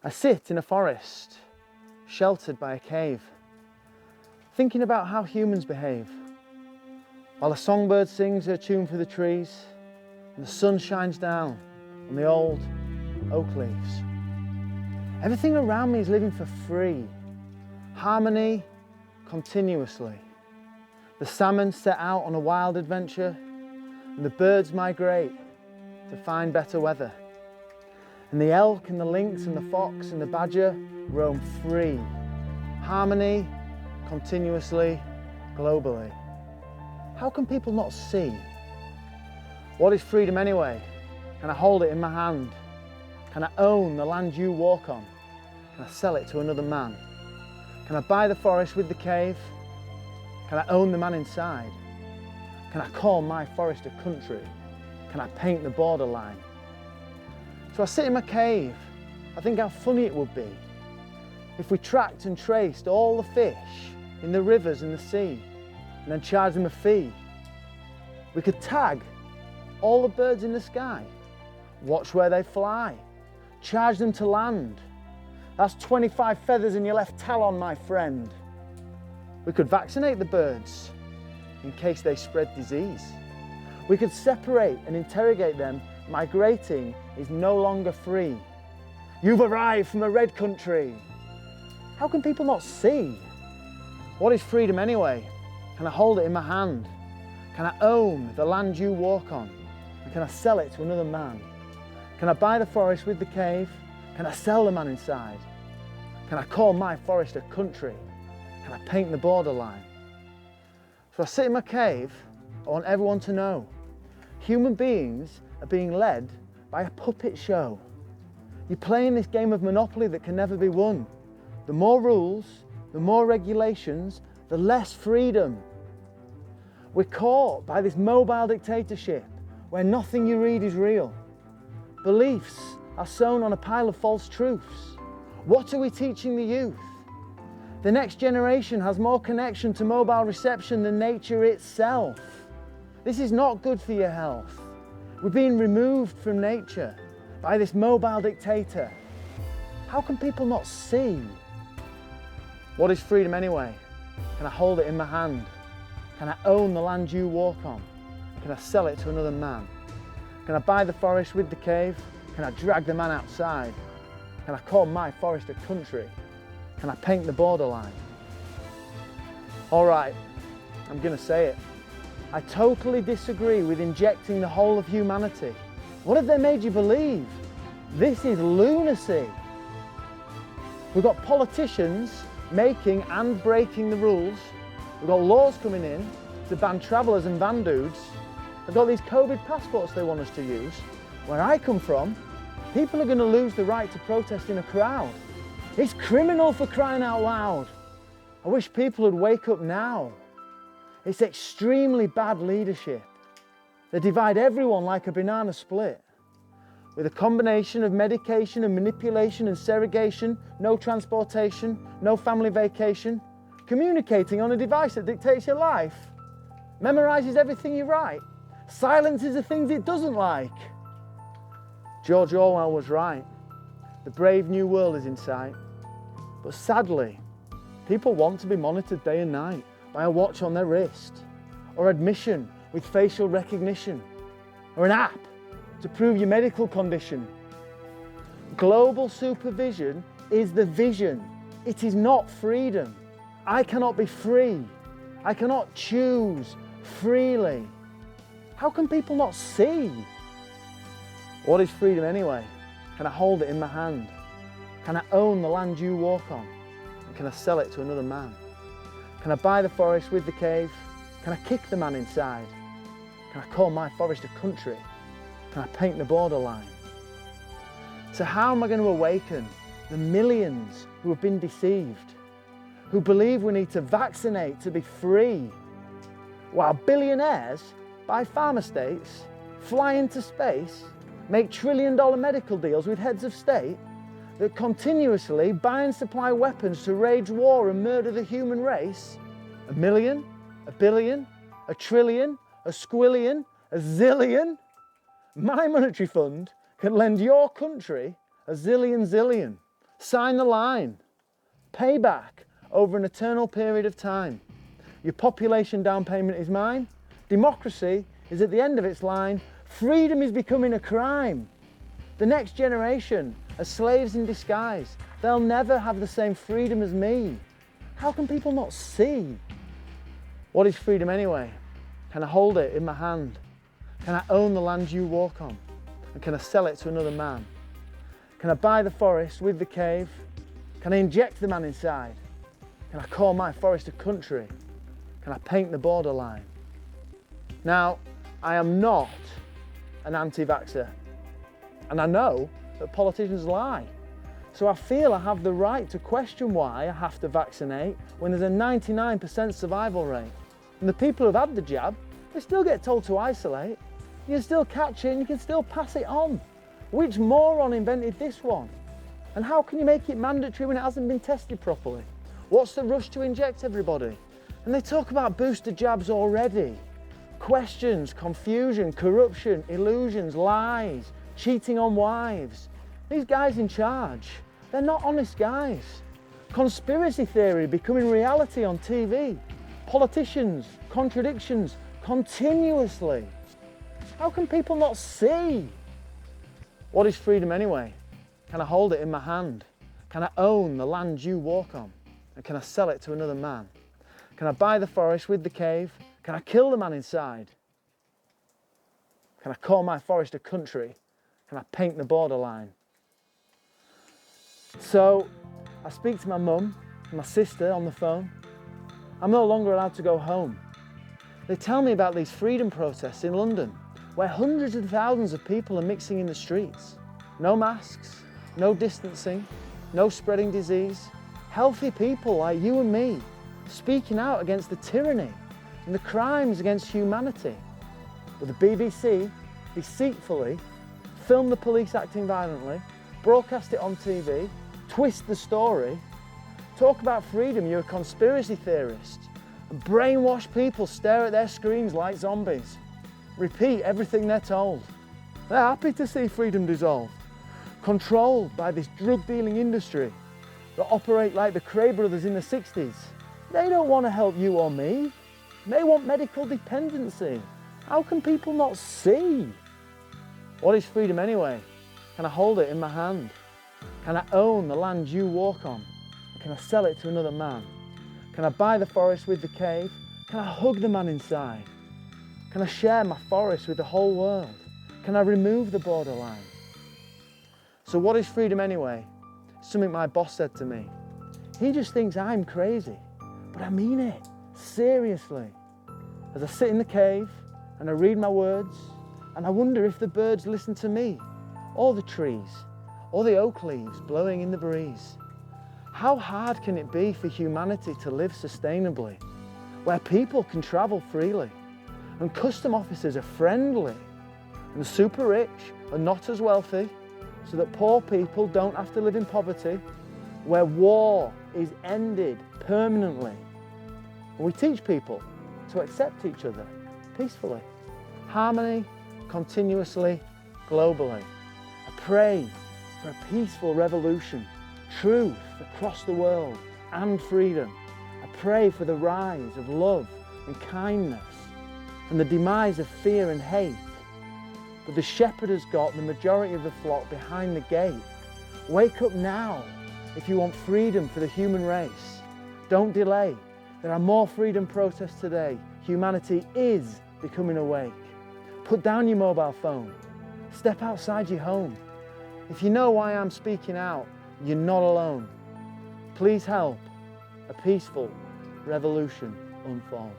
I sit in a forest, sheltered by a cave, thinking about how humans behave, while a songbird sings her tune for the trees and the sun shines down on the old oak leaves. Everything around me is living for free, harmony continuously. The salmon set out on a wild adventure and the birds migrate to find better weather. And the elk and the lynx and the fox and the badger roam free, harmony continuously, globally. How can people not see? What is freedom anyway? Can I hold it in my hand? Can I own the land you walk on? Can I sell it to another man? Can I buy the forest with the cave? Can I own the man inside? Can I call my forest a country? Can I paint the borderline? So I sit in my cave. I think how funny it would be if we tracked and traced all the fish in the rivers and the sea and then charged them a fee. We could tag all the birds in the sky, watch where they fly, charge them to land. That's 25 feathers in your left talon, my friend. We could vaccinate the birds in case they spread disease. We could separate and interrogate them. Migrating is no longer free. You've arrived from a red country. How can people not see? What is freedom anyway? Can I hold it in my hand? Can I own the land you walk on? And can I sell it to another man? Can I buy the forest with the cave? Can I sell the man inside? Can I call my forest a country? Can I paint the borderline? So I sit in my cave. I want everyone to know human beings are being led by a puppet show. You're playing this game of Monopoly that can never be won. The more rules, the more regulations, the less freedom. We're caught by this mobile dictatorship where nothing you read is real. Beliefs are sown on a pile of false truths. What are we teaching the youth? The next generation has more connection to mobile reception than nature itself. This is not good for your health. We're being removed from nature by this mobile dictator. How can people not see? What is freedom anyway? Can I hold it in my hand? Can I own the land you walk on? Can I sell it to another man? Can I buy the forest with the cave? Can I drag the man outside? Can I call my forest a country? Can I paint the borderline? All right, I'm gonna say it. I totally disagree with injecting the whole of humanity. What have they made you believe? This is lunacy. We've got politicians making and breaking the rules. We've got laws coming in to ban travellers and van dudes. They've got these COVID passports they want us to use. Where I come from, people are going to lose the right to protest in a crowd. It's criminal, for crying out loud. I wish people would wake up now. It's extremely bad leadership. They divide everyone like a banana split. With a combination of medication and manipulation and segregation, no transportation, no family vacation, communicating on a device that dictates your life, memorises everything you write, silences the things it doesn't like. George Orwell was right. The brave new world is in sight. But sadly, people want to be monitored day and night by a watch on their wrist, or admission with facial recognition, or an app to prove your medical condition. Global supervision is the vision. It is not freedom. I cannot be free. I cannot choose freely. How can people not see? What is freedom anyway? Can I hold it in my hand? Can I own the land you walk on? And can I sell it to another man? Can I buy the forest with the cave? Can I kick the man inside? Can I call my forest a country? Can I paint the borderline? So how am I going to awaken the millions who have been deceived, who believe we need to vaccinate to be free, while billionaires buy farm estates, fly into space, make $1 trillion medical deals with heads of state that continuously buy and supply weapons to wage war and murder the human race? 1 million, 1 billion, 1 trillion, a squillion, a zillion? My monetary fund can lend your country a zillion. Sign the line. Payback over an eternal period of time. Your population down payment is mine. Democracy is at the end of its line. Freedom is becoming a crime. The next generation are slaves in disguise. They'll never have the same freedom as me. How can people not see? What is freedom anyway? Can I hold it in my hand? Can I own the land you walk on? And can I sell it to another man? Can I buy the forest with the cave? Can I inject the man inside? Can I call my forest a country? Can I paint the borderline? Now, I am not an anti-vaxxer, and I know that politicians lie. So I feel I have the right to question why I have to vaccinate when there's a 99% survival rate. And the people who've had the jab, they still get told to isolate. You can still catch it and you can still pass it on. Which moron invented this one? And how can you make it mandatory when it hasn't been tested properly? What's the rush to inject everybody? And they talk about booster jabs already. Questions, confusion, corruption, illusions, lies, cheating on wives. These guys in charge, they're not honest guys. Conspiracy theory becoming reality on TV. Politicians, contradictions, continuously. How can people not see? What is freedom anyway? Can I hold it in my hand? Can I own the land you walk on? And can I sell it to another man? Can I buy the forest with the cave? Can I kill the man inside? Can I call my forest a country? Can I paint the borderline? So I speak to my mum and my sister on the phone. I'm no longer allowed to go home. They tell me about these freedom protests in London, where hundreds of thousands of people are mixing in the streets. No masks, no distancing, no spreading disease. Healthy people like you and me, speaking out against the tyranny and the crimes against humanity. But the BBC deceitfully film the police acting violently, broadcast it on TV, twist the story, talk about freedom, you're a conspiracy theorist, and brainwash people stare at their screens like zombies, repeat everything they're told. They're happy to see freedom dissolved, controlled by this drug-dealing industry that operate like the Cray brothers in the 60s. They don't want to help you or me. They want medical dependency. How can people not see? What is freedom anyway? Can I hold it in my hand? Can I own the land you walk on? Can I sell it to another man? Can I buy the forest with the cave? Can I hug the man inside? Can I share my forest with the whole world? Can I remove the borderline? So what is freedom anyway? Something my boss said to me. He just thinks I'm crazy, but I mean it, seriously. As I sit in the cave and I read my words, and I wonder if the birds listen to me, or the trees, or the oak leaves blowing in the breeze. How hard can it be for humanity to live sustainably, where people can travel freely, and custom officers are friendly, and the super rich are not as wealthy, so that poor people don't have to live in poverty, where war is ended permanently. And we teach people to accept each other peacefully, harmony, continuously, globally. I pray for a peaceful revolution, truth across the world and freedom. I pray for the rise of love and kindness and the demise of fear and hate. But the shepherd has got the majority of the flock behind the gate. Wake up now if you want freedom for the human race. Don't delay. There are more freedom protests today. Humanity is becoming awake. Put down your mobile phone. Step outside your home. If you know why I'm speaking out, you're not alone. Please help a peaceful revolution unfold.